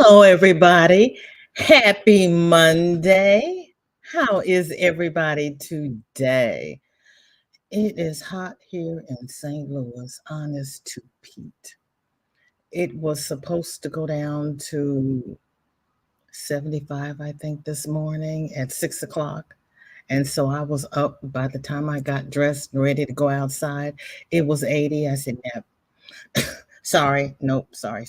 Hello, everybody. Happy Monday. How is everybody today? It is hot here in St. Louis, honest to Pete. It was supposed to go down to 75, I think, this morning at 6 o'clock. And so I was up by the time I got dressed and ready to go outside. It was 80. I said, "Nah, sorry, nope, sorry.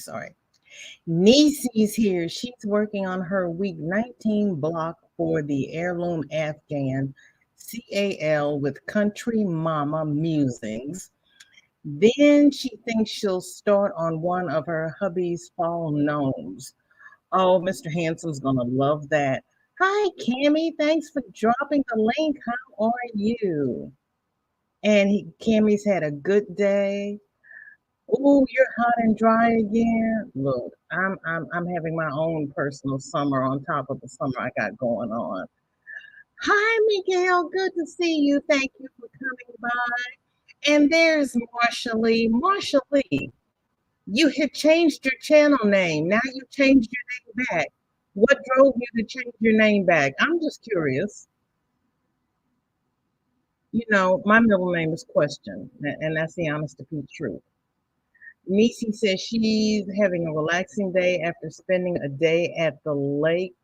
Nisi's here. She's working on her week 19 block for the Heirloom Afghan CAL with Country Mama Musings. Then she thinks she'll start on one of her hubby's fall gnomes. Oh, Mr. Handsome's going to love that. Hi, Cammie. Thanks for dropping the link. How are you? And Cammie's had a good day. Oh, you're hot and dry again. Look, I'm having my own personal summer on top of the summer I got going on. Hi, Miguel. Good to see you. Thank you for coming by. And there's Marsha Lee. Marsha Lee, you had changed your channel name. Now you changed your name back. What drove you to change your name back? I'm just curious. You know, my middle name is Question, and that's the honest to Pete truth. Nisi says she's having a relaxing day after spending a day at the lake.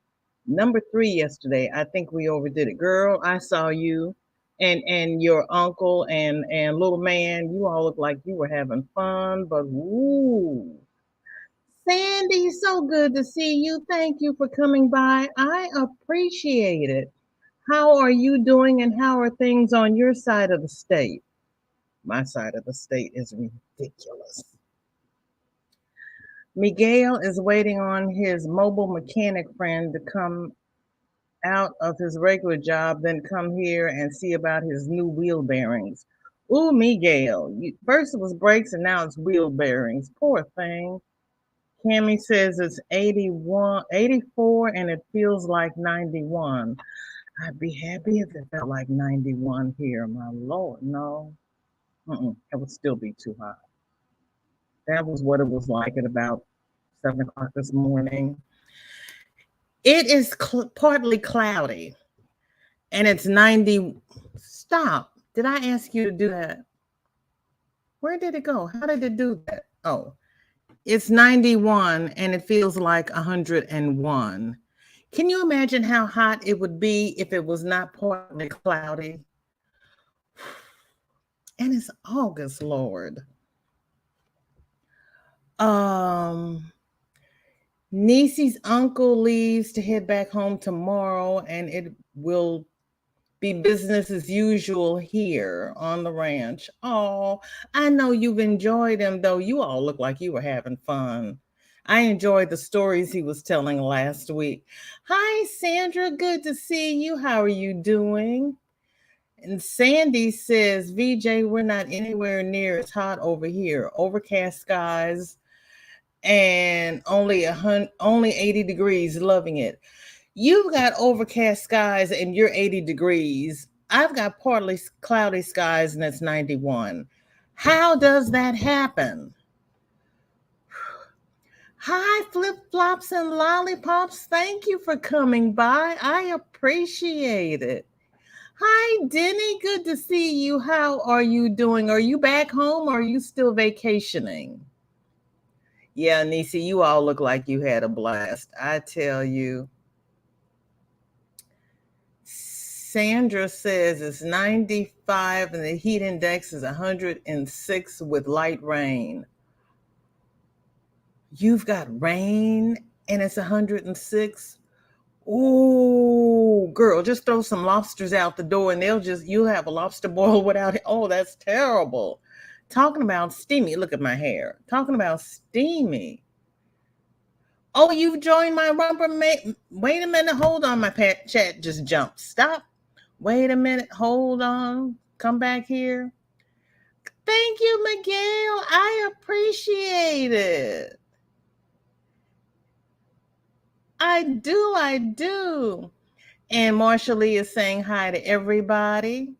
Number 3 yesterday. I think we overdid it. Girl, I saw you and your uncle and little man. You all look like you were having fun, but woo. Sandy, so good to see you. Thank you for coming by. I appreciate it. How are you doing and how are things on your side of the state? My side of the state is ridiculous. Miguel is waiting on his mobile mechanic friend to come out of his regular job, then come here and see about his new wheel bearings. Ooh, Miguel, first it was brakes and now it's wheel bearings. Poor thing. Cammie says it's 81, 84, and it feels like 91. I'd be happy if it felt like 91 here, my Lord. No, it would still be too hot. That was what it was like at about 7 o'clock this morning. It is partly cloudy and it's 90. Stop. Did I ask you to do that? Where did it go? How did it do that? Oh, it's 91 and it feels like 101. Can you imagine how hot it would be if it was not partly cloudy? And it's August, Lord. Nisi's uncle leaves to head back home tomorrow, and it will be business as usual here on the ranch. Oh, I know you've enjoyed him, though. You all look like you were having fun. I enjoyed the stories he was telling last week. Hi, Sandra. Good to see you. How are you doing? And Sandy says, VJ, we're not anywhere near as hot over here. Overcast skies and only 80 degrees, loving it. You've got overcast skies and you're 80 degrees. I've got partly cloudy skies and it's 91. How does that happen? Hi, flip-flops and lollipops. Thank you for coming by. I appreciate it. Hi, Denny. Good to see you. How are you doing? Are you back home or are you still vacationing? Yeah, Nisi, you all look like you had a blast. I tell you. Sandra says it's 95 and the heat index is 106 with light rain. You've got rain and it's 106. Ooh, girl, just throw some lobsters out the door and you'll have a lobster boil without it. Oh, that's terrible. Talking about steamy. Look at my hair. Talking about steamy. Oh, you've joined my romper mate. Wait a minute. Hold on. My chat just jumped. Stop. Wait a minute. Hold on. Come back here. Thank you, Miguel. I appreciate it. I do. And Marsha Lee is saying hi to everybody.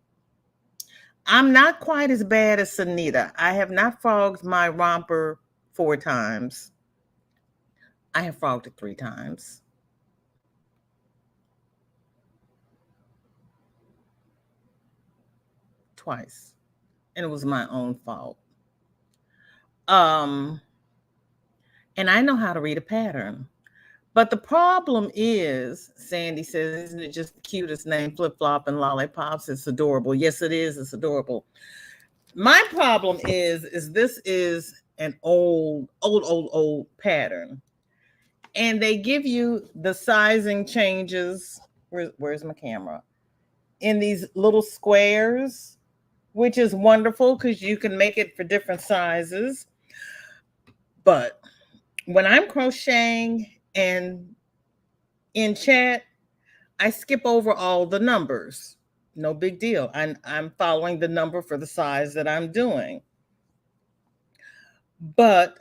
I'm not quite as bad as Sunita. I have not frogged my romper 4 times. I have frogged it 3 times. Twice. And it was my own fault. And I know how to read a pattern. But the problem is, Sandy says, isn't it just the cutest name, Flip Flop and Lollipops? It's adorable. Yes, it is. It's adorable. My problem is this is an old pattern. And they give you the sizing changes. Where's my camera? In these little squares, which is wonderful because you can make it for different sizes. But when I'm crocheting and in chat, I skip over all the numbers. No big deal. I'm following the number for the size that I'm doing. But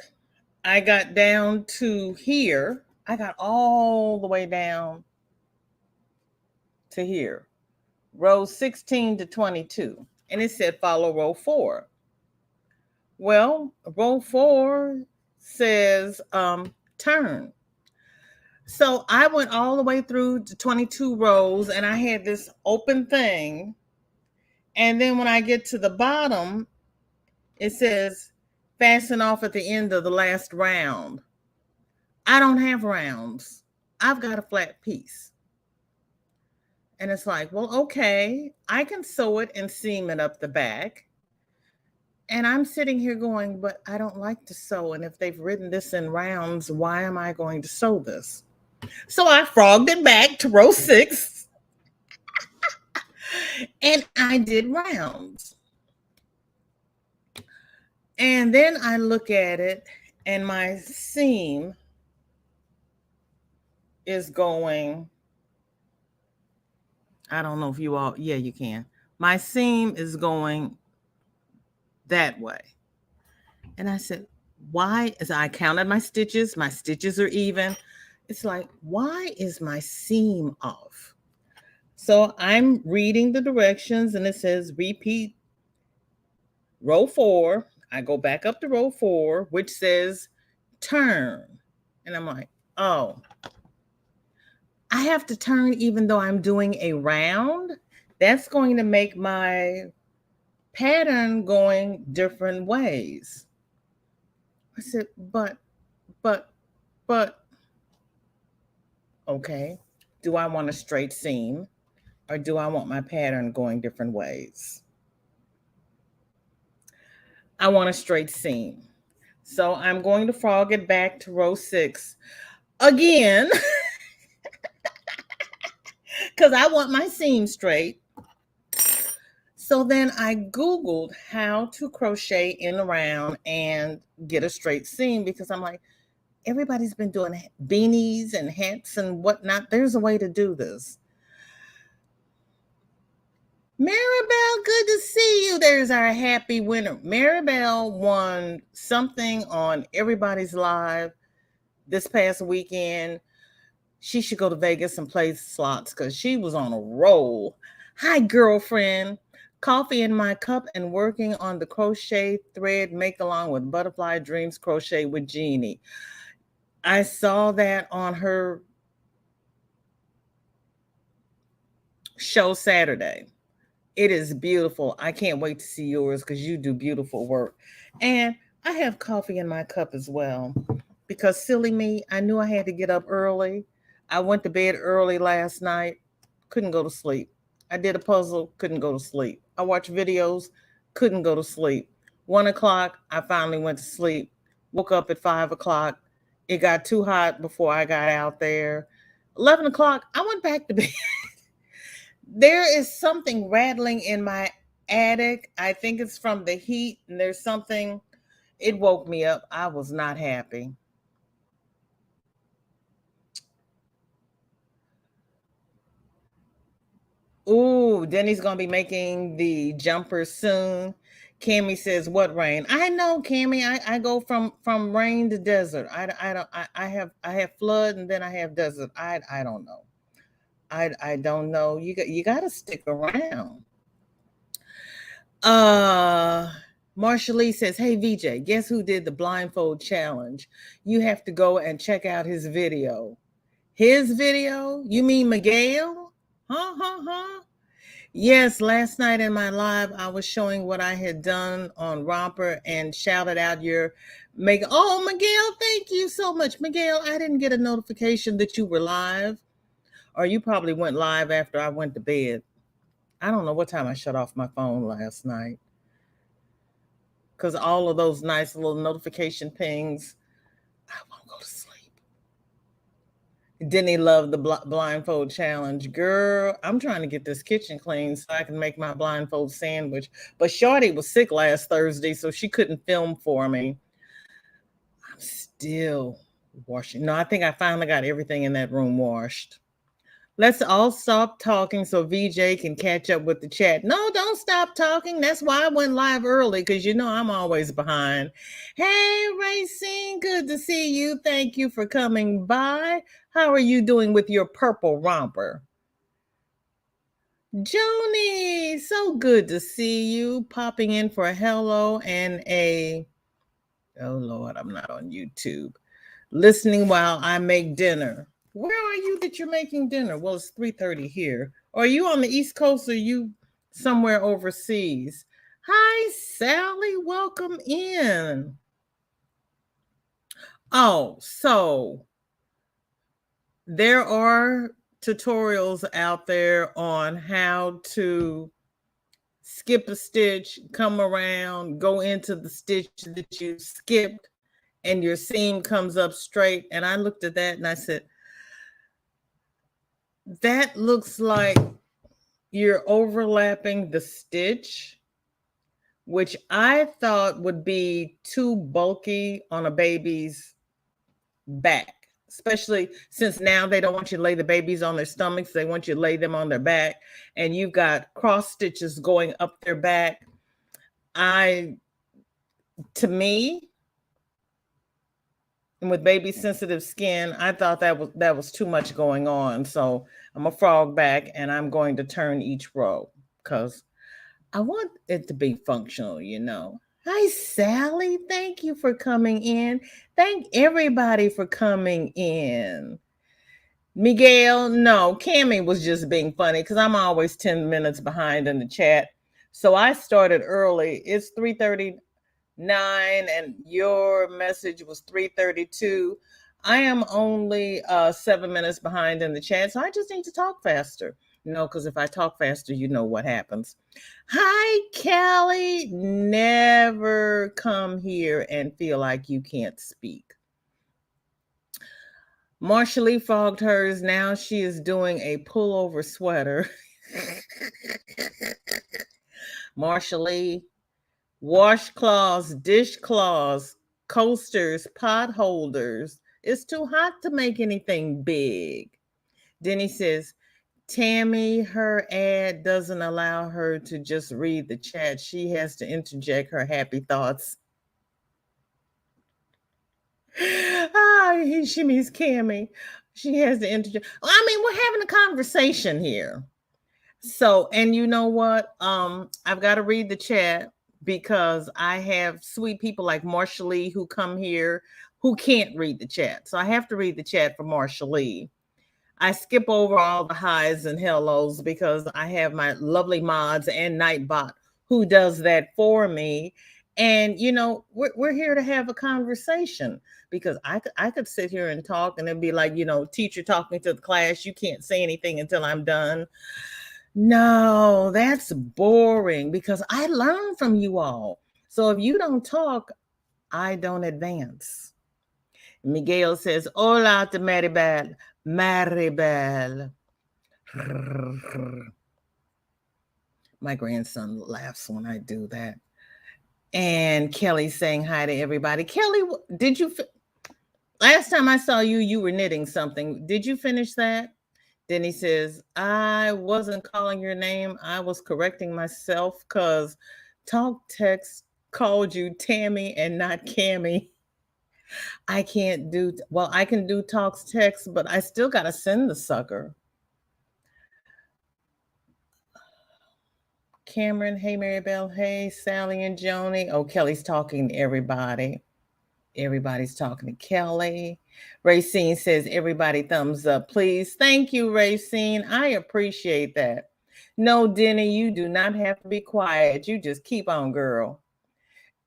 I got down to here. I got all the way down to here, row 16 to 22. And it said follow row 4. Well, row 4 says turn. So I went all the way through to 22 rows and I had this open thing. And then when I get to the bottom, it says fasten off at the end of the last round. I don't have rounds. I've got a flat piece. And it's like, well, okay, I can sew it and seam it up the back. And I'm sitting here going, but I don't like to sew. And if they've written this in rounds, why am I going to sew this? So I frogged it back to row 6 and I did rounds. And then I look at it and my seam is going, I don't know if you all, yeah, you can. My seam is going that way. And I said, why? As I counted my stitches are even. It's like, why is my seam off? So I'm reading the directions and it says repeat row 4. I go back up to row 4, which says turn. And I'm like, oh, I have to turn even though I'm doing a round? That's going to make my pattern going different ways. I said, but, okay, do I want a straight seam or do I want my pattern going different ways? I want a straight seam. So I'm going to frog it back to row 6 again because I want my seam straight. So then I Googled how to crochet in a round and get a straight seam because I'm like, everybody's been doing beanies and hats and whatnot. There's a way to do this. Maribel, good to see you. There's our happy winner. Maribel won something on Everybody's Live this past weekend. She should go to Vegas and play slots because she was on a roll. Hi, girlfriend. Coffee in my cup and working on the crochet thread make along with Butterfly Dreams Crochet with Jeannie. I saw that on her show Saturday. It is beautiful. I can't wait to see yours because you do beautiful work. And I have coffee in my cup as well because silly me, I knew I had to get up early. I went to bed early last night, couldn't go to sleep. I did a puzzle, couldn't go to sleep. I watched videos, couldn't go to sleep. 1 o'clock, I finally went to sleep. Woke up at 5 o'clock. It got too hot before I got out there. 11 o'clock, I went back to bed. There is something rattling in my attic. I think it's from the heat, and there's something, it woke me up. I was not happy. Ooh, Denny's gonna be making the jumper soon. Cammy says, "What rain?" I know, Cammy. I go from rain to desert. I have flood and then I have desert. I don't know. I don't know. You got to stick around. Marsha Lee says, hey, VJ, guess who did the blindfold challenge? You have to go and check out his video. His video? You mean Miguel? Huh? Yes, last night in my live, I was showing what I had done on Romper and shouted out your make. Oh, Miguel, thank you so much. Miguel, I didn't get a notification that you were live, or you probably went live after I went to bed. I don't know what time I shut off my phone last night, because all of those nice little notification pings, I won't go to sleep. Didn't he love the blindfold challenge? Girl, I'm trying to get this kitchen clean so I can make my blindfold sandwich. But Shorty was sick last Thursday, so she couldn't film for me. I'm still washing. No, I think I finally got everything in that room washed. Let's all stop talking so VJ can catch up with the chat. No, don't stop talking. That's why I went live early, because you know I'm always behind. Hey, Racine, good to see you. Thank you for coming by. How are you doing with your purple romper? Joni, so good to see you. Popping in for a hello and a, oh Lord, I'm not on YouTube. Listening while I make dinner. Where are you that you're making dinner? Well, it's 3:30 here. Are you on the East Coast or are you somewhere overseas? Hi, Sally. Welcome in. Oh, so there are tutorials out there on how to skip a stitch, come around, go into the stitch that you skipped, and your seam comes up straight. And I looked at that and I said, that looks like you're overlapping the stitch, which I thought would be too bulky on a baby's back, especially since now they don't want you to lay the babies on their stomachs. They want you to lay them on their back, and you've got cross stitches going up their back. To me, and with baby sensitive skin, I thought that was too much going on. So I'm a frog back and I'm going to turn each row because I want it to be functional, you know. Hi, Sally. Thank you for coming in. Thank everybody for coming in. Miguel, no, Cammie was just being funny because I'm always 10 minutes behind in the chat. So I started early. It's 3:39 and your message was 3:32. I am only 7 minutes behind in the chat, so I just need to talk faster. No, because if I talk faster, you know what happens. Hi, Callie. Never come here and feel like you can't speak. Marsha Lee frogged hers. Now she is doing a pullover sweater. Marsha Lee, washcloths, dishcloths, coasters, pot holders. It's too hot to make anything big. Denny says, Tammy, her ad doesn't allow her to just read the chat. She has to interject her happy thoughts. She means Cammy. She has to interject. I mean, we're having a conversation here. So, and you know what? I've got to read the chat because I have sweet people like Marsha Lee who come here who can't read the chat. So I have to read the chat for Marsha Lee. I skip over all the highs and hellos because I have my lovely mods and Nightbot who does that for me. And, you know, we're here to have a conversation because I could sit here and talk and it'd be like, you know, teacher talking to the class. You can't say anything until I'm done. No, that's boring because I learn from you all. So if you don't talk, I don't advance. Miguel says, hola to Maribel. Maribel. My grandson laughs when I do that. And Kelly saying hi to everybody. Kelly, did you, last time I saw you, you were knitting something. Did you finish that? Then he says, I wasn't calling your name. I was correcting myself because Talk Text called you Tammy and not Cammy. I can't do, well, I can do Talks Text, but I still got to send the sucker. Cameron, hey, Maribel, hey, Sally and Joni. Oh, Kelly's talking to everybody. Everybody's talking to Kelly. Racine says, everybody thumbs up, please. Thank you, Racine. I appreciate that. No, Denny, you do not have to be quiet. You just keep on, girl.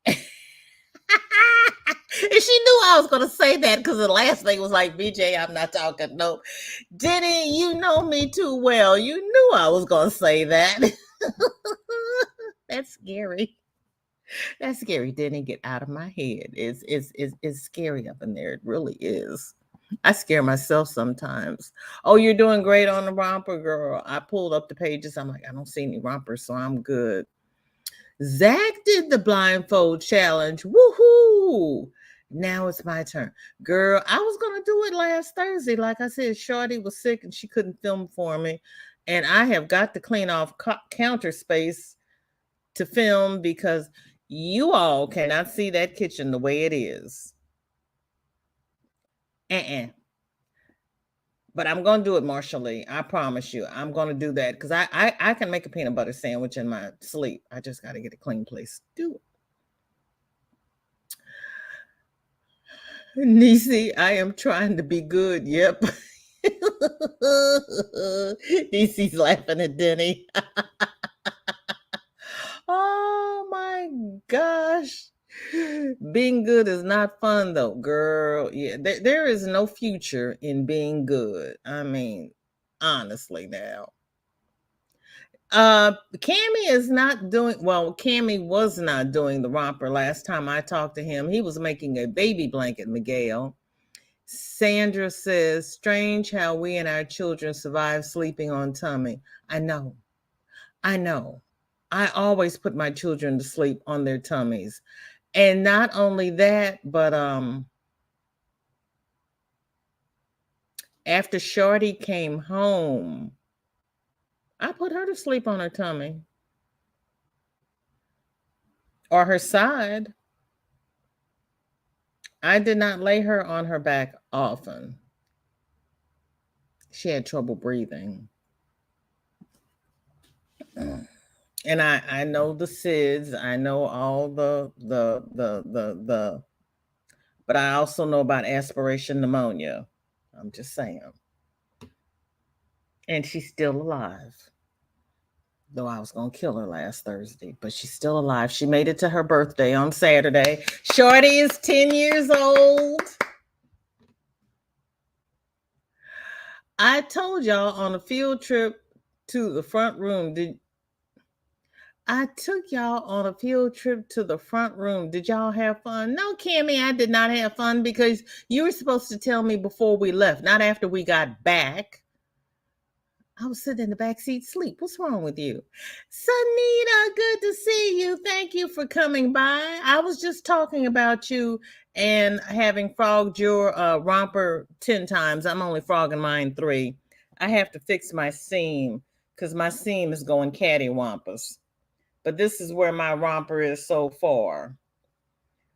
And she knew I was going to say that because the last thing was like, VJ, I'm not talking. No. Denny, you know me too well. You knew I was going to say that. That's scary. That's scary. Denny, get out of my head. It's scary up in there. It really is. I scare myself sometimes. Oh, you're doing great on the romper, girl. I pulled up the pages. I'm like, I don't see any rompers, so I'm good. Zach did the blindfold challenge. Woohoo! Now it's my turn. Girl, I was going to do it last Thursday. Like I said, Shorty was sick and she couldn't film for me. And I have got to clean off counter space to film because you all cannot see that kitchen the way it is. But I'm going to do it, Marsha Lee. I promise you. I'm going to do that because I can make a peanut butter sandwich in my sleep. I just got to get a clean place to do it. Nisi, I am trying to be good. Yep. Nisi's laughing at Denny. Oh my gosh. Being good is not fun though, girl. Yeah, there is no future in being good. I mean, honestly now. Cammy is not doing well. Cammy was not doing the romper last time I talked to him. He was making a baby blanket, Miguel. Sandra says, strange how we and our children survive sleeping on tummy. I know. I always put my children to sleep on their tummies. And not only that, but after Shorty came home, I put her to sleep on her tummy or her side. I did not lay her on her back often. She had trouble breathing. And I know the SIDS, I know all the but I also know about aspiration pneumonia. I'm just saying. And she's still alive. Though I was going to kill her last Thursday, but she's still alive. She made it to her birthday on Saturday. Shorty is 10 years old. I told y'all on a field trip to the front room. I took y'all on a field trip to the front room. Did y'all have fun? No, Cammy, I did not have fun because you were supposed to tell me before we left, not after we got back. I was sitting in the back seat sleep. What's wrong with you? Sunita, good to see you. Thank you for coming by. I was just talking about you and having frogged your romper 10 times. I'm only frogging mine 3. I have to fix my seam because my seam is going cattywampus. But this is where my romper is so far.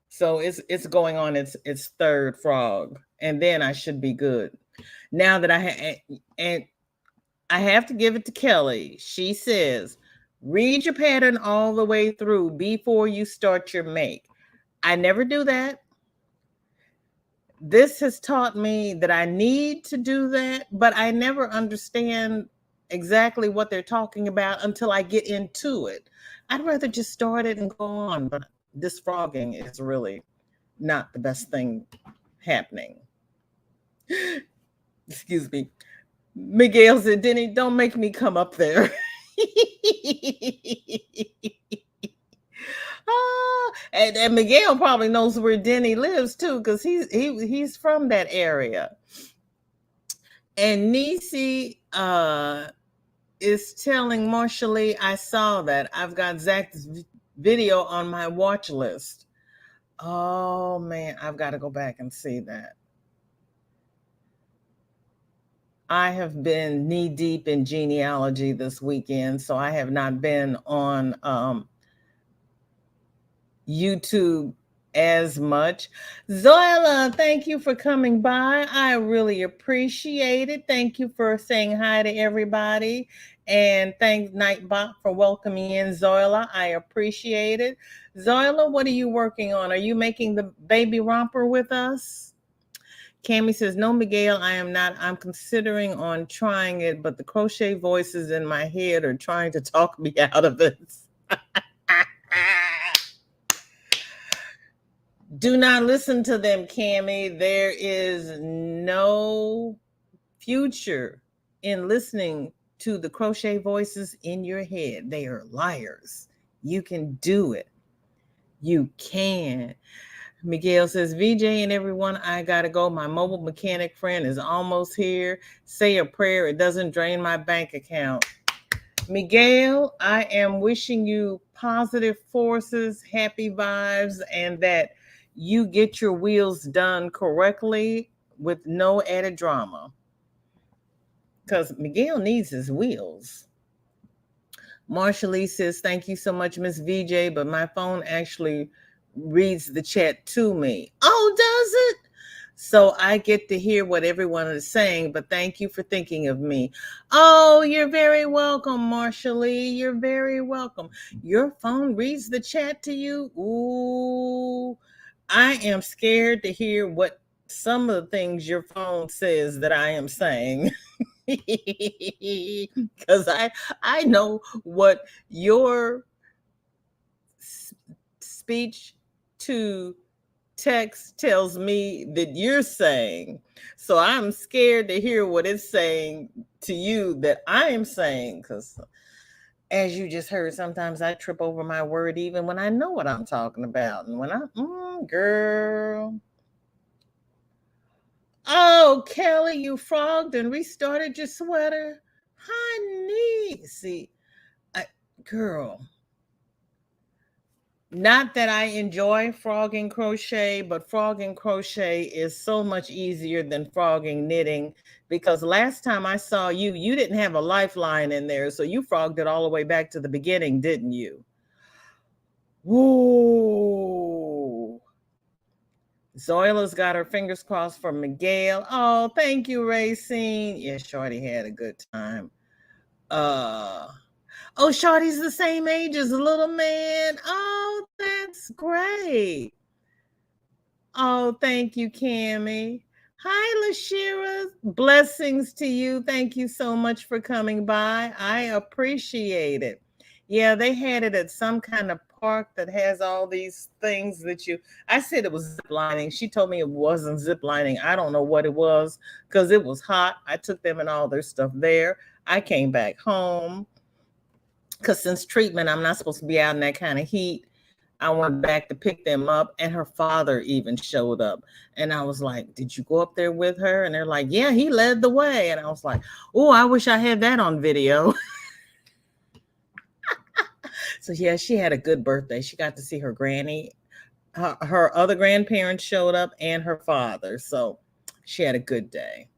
So it's going on its 3rd frog. And then I should be good. Now that I have to give it to Kelly. She says, read your pattern all the way through before you start your make. I never do that. This has taught me that I need to do that, but I never understand exactly what they're talking about until I get into it. I'd rather just start it and go on, but this frogging is really not the best thing happening. Excuse me. Miguel said, Denny, don't make me come up there. And Miguel probably knows where Denny lives too, because he's from that area. And Nisi is telling Marsha Lee, I saw that. I've got Zach's video on my watch list. Oh man, I've got to go back and see that. I have been knee deep in genealogy this weekend, so I have not been on YouTube as much. Zoila, thank you for coming by. I really appreciate it. Thank you for saying hi to everybody. And thanks Nightbot for welcoming in Zoila. I appreciate it. Zoila, what are you working on? Are you making the baby romper with us? Cami says, no, Miguel, I am not. I'm considering on trying it, but the crochet voices in my head are trying to talk me out of it. Do not listen to them, Cami. There is no future in listening to the crochet voices in your head. They are liars. You can do it. You can. Miguel says, VJ and everyone, I gotta go. My mobile mechanic friend is almost here. Say a prayer. It doesn't drain my bank account. Miguel, I am wishing you positive forces, happy vibes, and that you get your wheels done correctly with no added drama. Because Miguel needs his wheels. Marsha Lee says, thank you so much, Miss VJ, but my phone actually reads the chat to me. Oh, does it? So I get to hear what everyone is saying, but thank you for thinking of me. Oh, you're very welcome, Marsha Lee. You're very welcome. Your phone reads the chat to you? Ooh, I am scared to hear what some of the things your phone says that I am saying. Because I know what your speech to text tells me that you're saying. So I'm scared to hear what it's saying to you that I am saying, because as you just heard, sometimes I trip over my word even when I know what I'm talking about. And when girl. Oh, Kelly, you frogged and restarted your sweater? Honey, see, girl, not that I enjoy frogging crochet, but frogging crochet is so much easier than frogging knitting, because last time I saw you, you didn't have a lifeline in there, so you frogged it all the way back to the beginning, didn't you? Woo! Zoila's got her fingers crossed for Miguel. Oh, thank you, Racine. Yeah, Shorty had a good time. Oh, Shorty's the same age as the little man. Oh, that's great. Oh, thank you, Cammie. Hi, Lashira. Blessings to you. Thank you so much for coming by. I appreciate it. Yeah, they had it at some kind of park that has all these things that I said it was zip lining. She told me it wasn't zip lining. I don't know what it was because it was hot. I took them and all their stuff there. I came back home because since treatment, I'm not supposed to be out in that kind of heat. I went back to pick them up, and her father even showed up. And I was like, did you go up there with her? And they're like, yeah, he led the way. And I was like, oh, I wish I had that on video. So yeah, she had a good birthday. She got to see her granny. Her other grandparents showed up and her father. So she had a good day.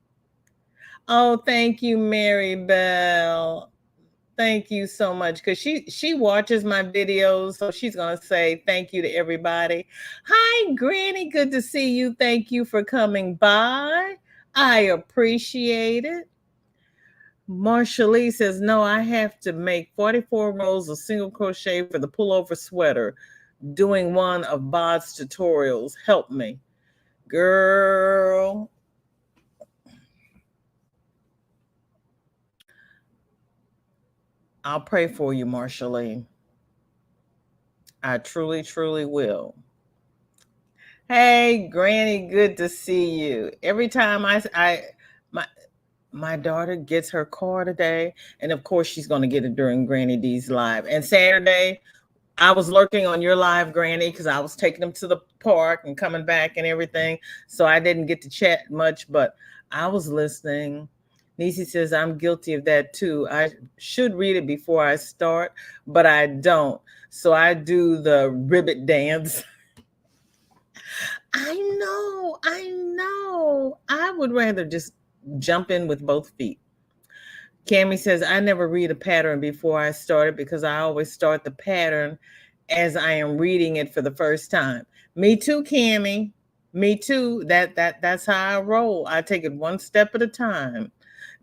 Oh, thank you, Mary Bell. Thank you so much, because she watches my videos, so she's going to say thank you to everybody. Hi, Granny. Good to see you. Thank you for coming by. I appreciate it. Marsha Lee says, no, I have to make 44 rows of single crochet for the pullover sweater. Doing one of Bod's tutorials. Help me. Girl. I'll pray for you, Marsha Lee. I truly, truly will. Hey, Granny, good to see you. Every time my daughter gets her car today, and of course she's going to get it during Granny D's live. And Saturday, I was lurking on your live, Granny, because I was taking them to the park and coming back and everything. So I didn't get to chat much, but I was listening. Nisi says, I'm guilty of that too. I should read it before I start, but I don't. So I do the ribbit dance. I know. I would rather just jump in with both feet. Cammie says, I never read a pattern before I start it because I always start the pattern as I am reading it for the first time. Me too, Cammie. Me too. That's how I roll. I take it one step at a time.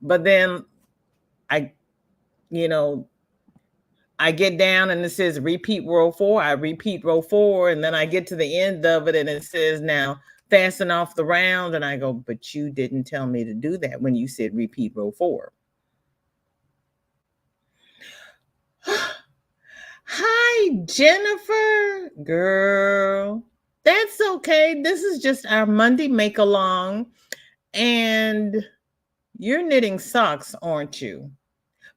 But then I, you know, I get down and it says repeat row 4. I repeat row 4, and then I get to the end of it and it says now fasten off the round, and I go, but you didn't tell me to do that when you said repeat row 4. Hi, Jennifer. Girl, that's okay. This is just our Monday make along, and you're knitting socks, aren't you?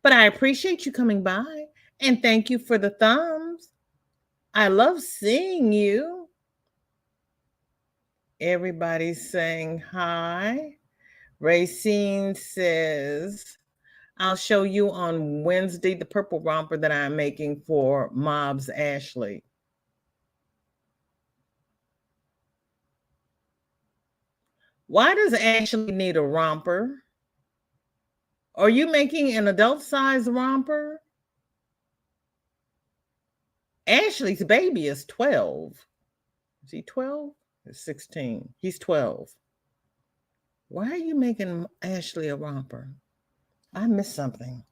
But I appreciate you coming by, and thank you for the thumbs. I love seeing you. Everybody's saying hi. Racine says, I'll show you on Wednesday the purple romper that I'm making for Mobs Ashley. Why does Ashley need a romper? Are you making an adult size romper? Ashley's baby is 12. Is he 12? He's 16. He's 12. Why are you making Ashley a romper? I missed something.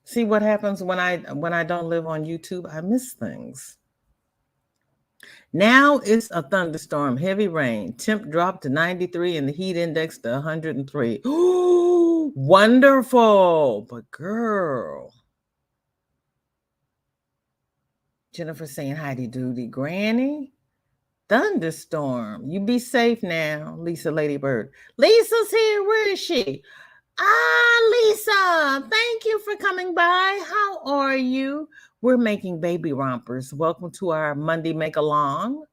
See what happens when I don't live on YouTube? I miss things. Now it's a thunderstorm, heavy rain. Temp dropped to 93 and the heat index to 103. Ooh, wonderful. But girl. Jennifer saying howdy doody. Granny, thunderstorm. You be safe now, Lisa Ladybird. Lisa's here. Where is she? Lisa, thank you for coming by. How are you? We're making baby rompers. Welcome to our Monday make along.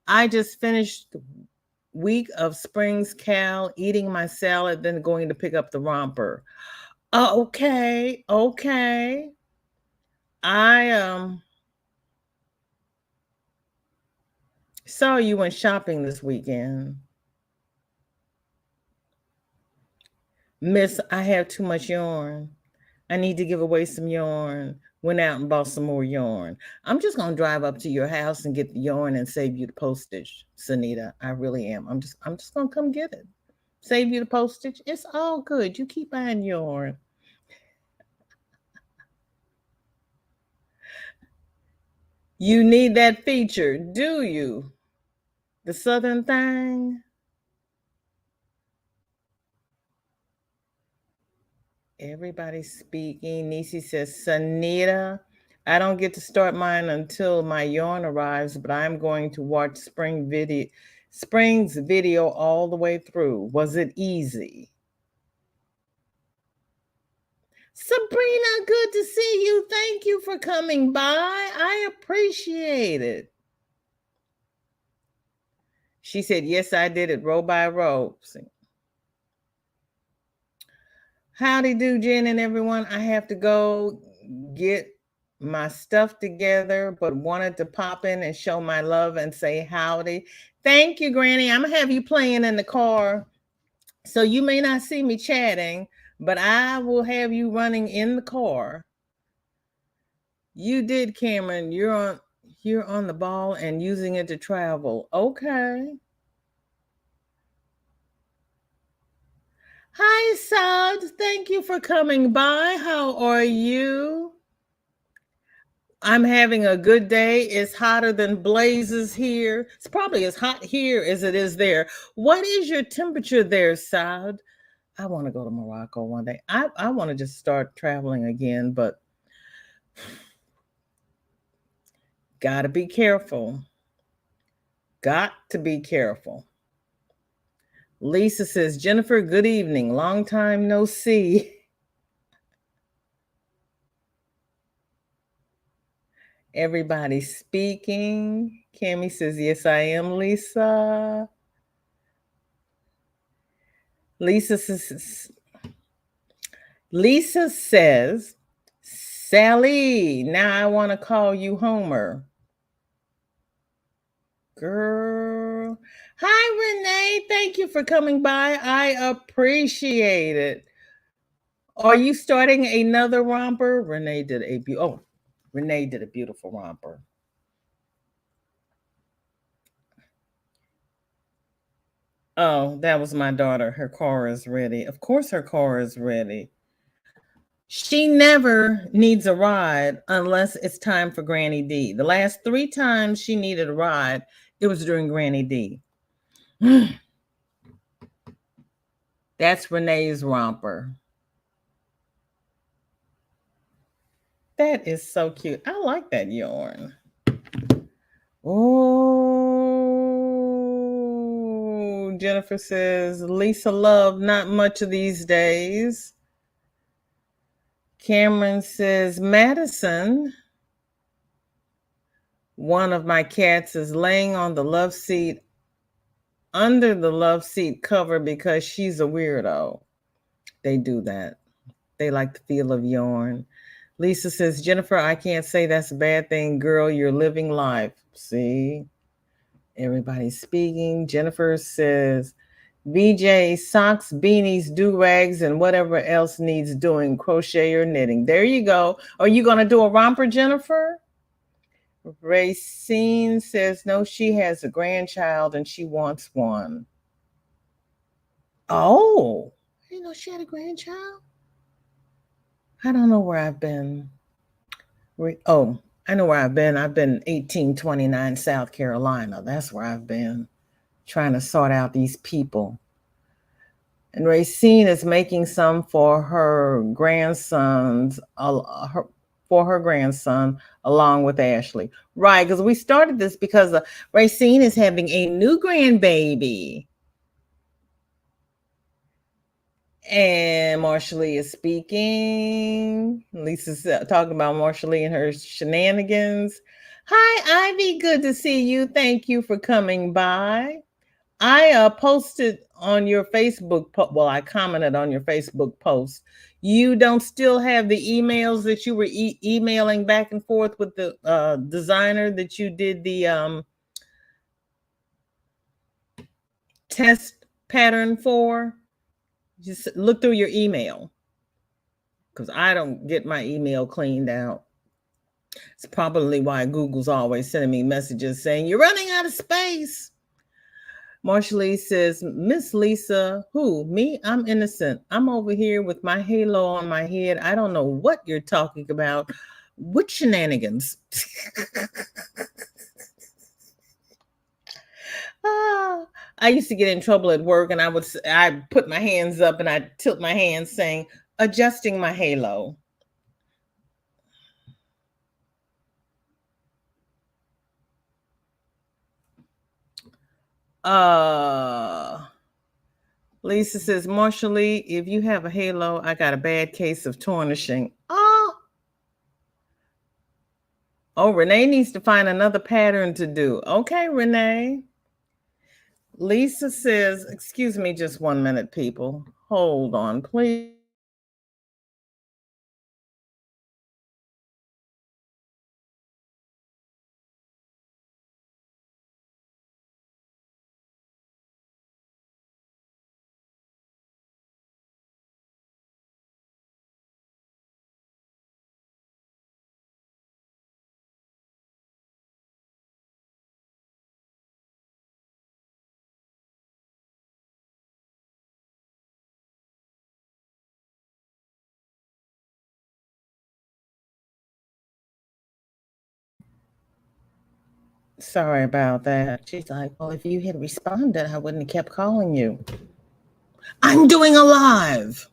I just finished the week of Springs Cal, eating my salad, then going to pick up the romper. Okay. I saw you went shopping this weekend. Miss, I have too much yarn. I need to give away some yarn. Went out and bought some more yarn. I'm just going to drive up to your house and get the yarn and save you the postage, Sunita. I really am. I'm just going to come get it. Save you the postage. It's all good. You keep buying yarn. You need that feature, do you? The Southern thing? Everybody's speaking. Nisi says, Sunita, I don't get to start mine until my yarn arrives, but I'm going to watch Spring's video all the way through. Was it easy? Sabrina, good to see you. Thank you for coming by. I appreciate it. She said, yes, I did it row by row. Howdy do, Jen and everyone. I have to go get my stuff together, but wanted to pop in and show my love and say howdy. Thank you, Granny. I'm gonna have you playing in the car, so you may not see me chatting, but I will have you running in the car. You did, Cameron. You're on the ball and using it to travel. Okay. Hi, Saad. Thank you for coming by. How are you? I'm having a good day. It's hotter than blazes here. It's probably as hot here as it is there. What is your temperature there, Saad? I want to go to Morocco one day. I want to just start traveling again, but gotta be careful. Got to be careful. Lisa says, Jennifer, good evening. Long time no see. Everybody speaking. Cammie says, yes, I am, Lisa. Lisa says, Sally, now I want to call you Homer. Girl. Hi, Renee. Thank you for coming by. I appreciate it. Are you starting another romper? Renee did a beautiful romper. Oh, that was my daughter. Her car is ready. Of course her car is ready. She never needs a ride unless it's time for Granny D. The last 3 times she needed a ride, it was during Granny D. That's Renee's romper. That is so cute. I like that yarn. Oh, Jennifer says, Lisa Love, not much of these days. Cameron says, Madison, one of my cats is laying on the love seat, under the love seat cover because she's a weirdo. They do that. They like the feel of yarn. Lisa says, Jennifer, I can't say that's a bad thing. Girl, you're living life. See? Everybody's speaking. Jennifer says, VJ, socks, beanies, do-rags, and whatever else needs doing, crochet or knitting. There you go. Are you going to do a romper, Jennifer? Racine says, no, she has a grandchild and she wants one. Oh, I didn't know she had a grandchild. I don't know where I've been. Oh, I know where I've been. I've been 1829 South Carolina. That's where I've been, trying to sort out these people. And Racine is making some for her grandsons, for her grandson, along with Ashley. Right, because we started this because Racine is having a new grandbaby. And Marsha Lee is speaking. Lisa's talking about Marsha Lee and her shenanigans. Hi, Ivy. Good to see you. Thank you for coming by. I posted on your Facebook, I commented on your Facebook post. You don't still have the emails that you were emailing back and forth with the designer that you did the test pattern for? Just look through your email, because I don't get my email cleaned out. It's probably why Google's always sending me messages saying, you're running out of space. Marsha Lee says, Miss Lisa, who? Me? I'm innocent. I'm over here with my halo on my head. I don't know what you're talking about. What shenanigans? I used to get in trouble at work, and I put my hands up and I tilt my hands saying, adjusting my halo. Lisa says, Marsha Lee, if you have a halo, I got a bad case of tarnishing. Oh, Renee needs to find another pattern to do. Okay, Renee. Lisa says, excuse me just 1 minute, people. Hold on, please. Sorry about that. She's like, well, if you had responded, I wouldn't have kept calling you. I'm doing a live.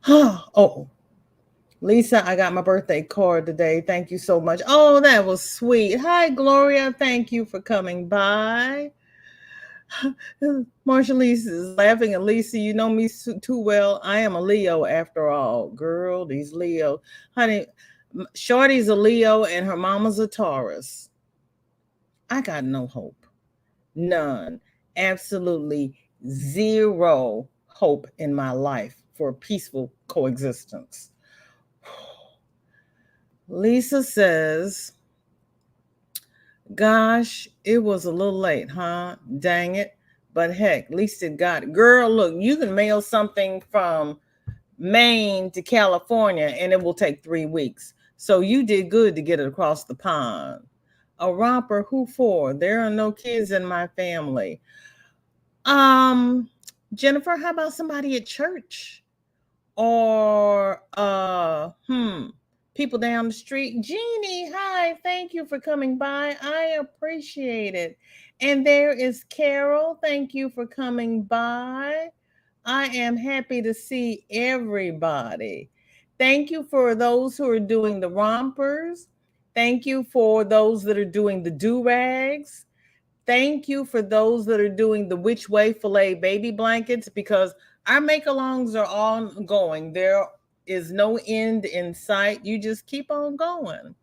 Oh, Lisa, I got my birthday card today. Thank you so much. Oh, that was sweet. Hi, Gloria. Thank you for coming by. Marsha Lisa is laughing at Lisa. You know me too well. I am a Leo after all. Girl, these Leo. Honey, Shorty's a Leo and her mama's a Taurus. I got no hope. None. Absolutely zero hope in my life for a peaceful coexistence. Lisa says, gosh, it was a little late, huh? Dang it. But heck, at least it got it. Girl, look, you can mail something from Maine to California and it will take 3 weeks. So you did good to get it across the pond. A romper, who for? There are no kids in my family. Jennifer, how about somebody at church? Or people down the street? Jeannie, hi, thank you for coming by. I appreciate it. And there is Carol. Thank you for coming by. I am happy to see everybody. Thank you for those who are doing the rompers. Thank you for those that are doing the do-rags. Thank you for those that are doing the which way filet baby blankets, because our make-alongs are ongoing. There is no end in sight. You just keep on going.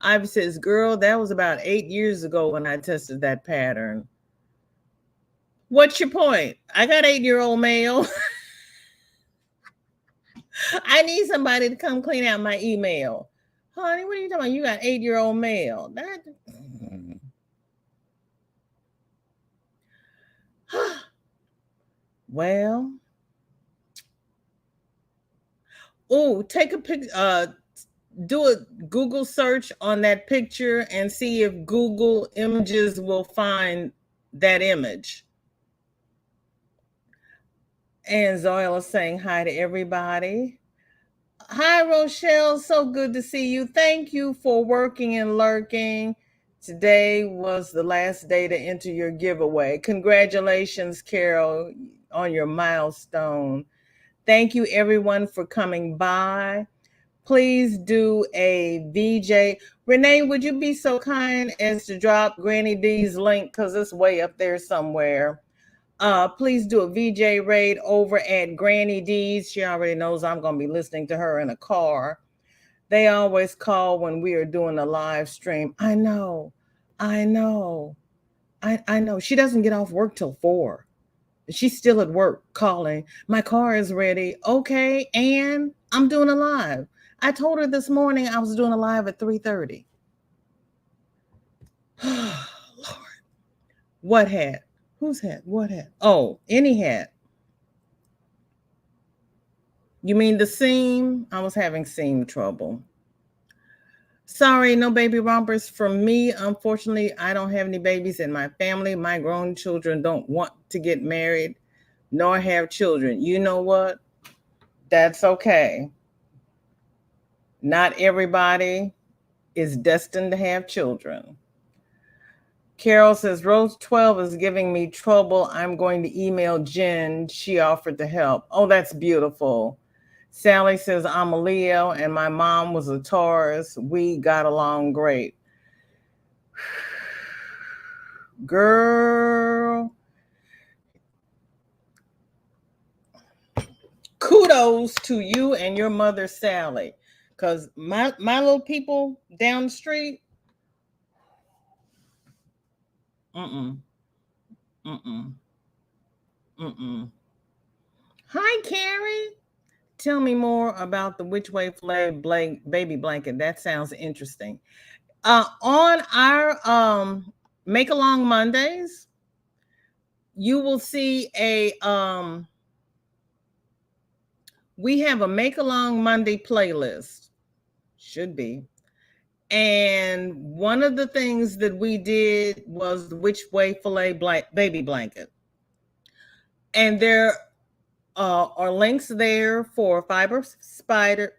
Ivy says, girl, that was about 8 years ago when I tested that pattern. What's your point? I got 8-year-old mail. I need somebody to come clean out my email. Honey, what are you talking about? You got 8-year-old mail. That well, take a pic, do a Google search on that picture and see if Google Images will find that image. And Zoila saying hi to everybody. Hi, Rochelle. So good to see you. Thank you for working and lurking. Today was the last day to enter your giveaway. Congratulations, Carol, on your milestone. Thank you, everyone, for coming by. Please do a VJ. Renee, would you be so kind as to drop Granny D's link, because it's way up there somewhere. Please do a VJ raid over at Granny D's. She already knows I'm going to be listening to her in a car. They always call when we are doing a live stream. I know. I know. She doesn't get off work till 4. She's still at work calling. My car is ready. Okay, and I'm doing a live. I told her this morning I was doing a live at 3:30. Lord. What hat? Whose hat? What hat? Oh, any hat. You mean the seam? I was having seam trouble. Sorry, no baby rompers for me. Unfortunately, I don't have any babies in my family. My grown children don't want to get married nor have children. You know what? That's okay. Not everybody is destined to have children. Carol says, Rose 12 is giving me trouble. I'm going to email Jen. She offered to help. Oh, that's beautiful. Sally says, I'm a Leo and my mom was a Taurus. We got along great. Girl. Kudos to you and your mother, Sally. Because my little people down the street, Mm-mm. Hi, Carrie. Tell me more about the which way filet baby blanket. That sounds interesting. On our Make Along Mondays, you will see we have a Make Along Monday playlist. Should be. And one of the things that we did was the which way filet baby blanket. And there are links there for Fiber Spider's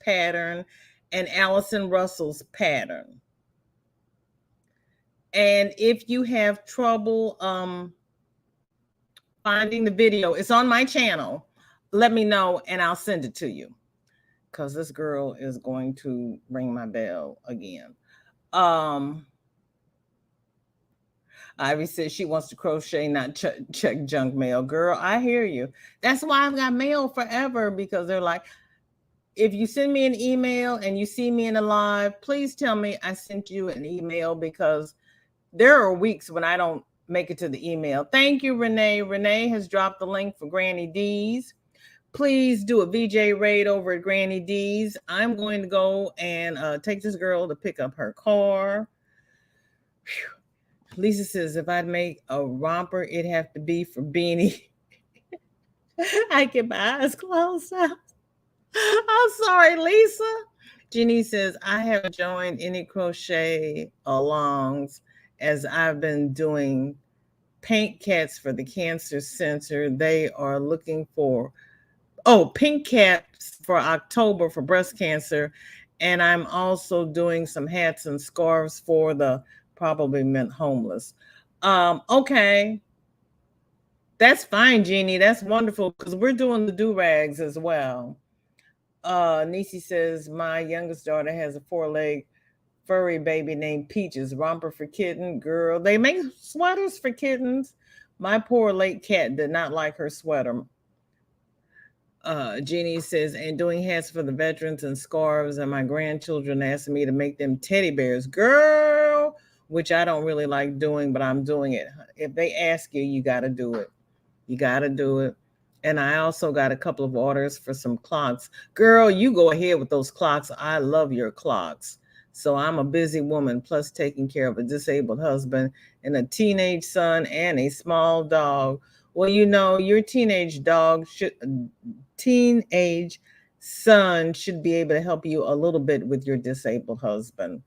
pattern and Allison Russell's pattern. And if you have trouble finding the video, it's on my channel. Let me know and I'll send it to you, because this girl is going to ring my bell again. Ivy says she wants to crochet, not check junk mail. Girl, I hear you. That's why I've got mail forever, because they're like, if you send me an email and you see me in a live, please tell me I sent you an email, because there are weeks when I don't make it to the email. Thank you, Renee. Renee has dropped the link for Granny D's. Please do a VJ raid over at Granny D's. I'm going to go and take this girl to pick up her car. Whew. Lisa says, if I'd make a romper, it'd have to be for Beanie. I keep my eyes closed out. I'm sorry, Lisa. Jeannie says, I haven't joined any crochet alongs as I've been doing paint cats for the cancer center. They are looking for pink caps for October for breast cancer. And I'm also doing some hats and scarves for the probably meant homeless. Okay. That's fine, Jeannie. That's wonderful because we're doing the do-rags as well. Nisi says, my youngest daughter has a 4-leg furry baby named Peaches. Romper for kitten. Girl, they make sweaters for kittens. My poor late cat did not like her sweater. Jeannie says, and doing hats for the veterans and scarves, and my grandchildren asked me to make them teddy bears. Girl, which I don't really like doing, but I'm doing it. If they ask you, you got to do it. You got to do it. And I also got a couple of orders for some clocks. Girl, you go ahead with those clocks. I love your clocks. So I'm a busy woman, plus taking care of a disabled husband and a teenage son and a small dog. Well, you know, your teenage son should be able to help you a little bit with your disabled husband.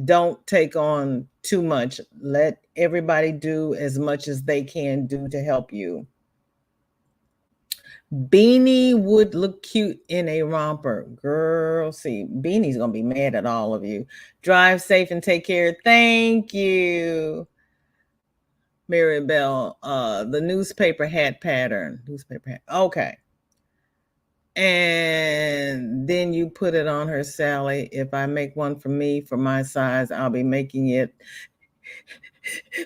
Don't take on too much. Let everybody do as much as they can do to help you. Beanie would look cute in a romper. Girl, see, Beanie's going to be mad at all of you. Drive safe and take care. Thank you. Maribel, the newspaper hat pattern. Newspaper hat. Okay. And then you put it on her, Sally. If I make one for me for my size, I'll be making it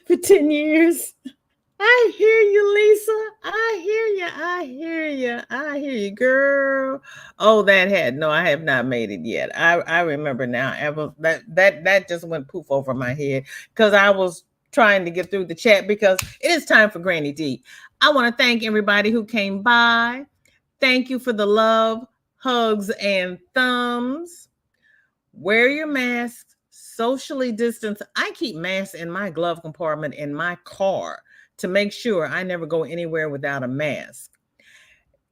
for 10 years. I hear you, Lisa. I hear you, girl. Oh, that hat. No, I have not made it yet. I remember now. That just went poof over my head because I was trying to get through the chat because it is time for Granny D. I want to thank everybody who came by. Thank you for the love, hugs, and thumbs. Wear your masks, socially distance. I keep masks in my glove compartment in my car to make sure I never go anywhere without a mask.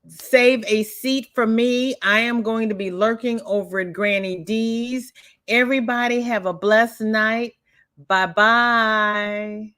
Save a seat for me. I am going to be lurking over at Granny D's. Everybody have a blessed night. Bye-bye.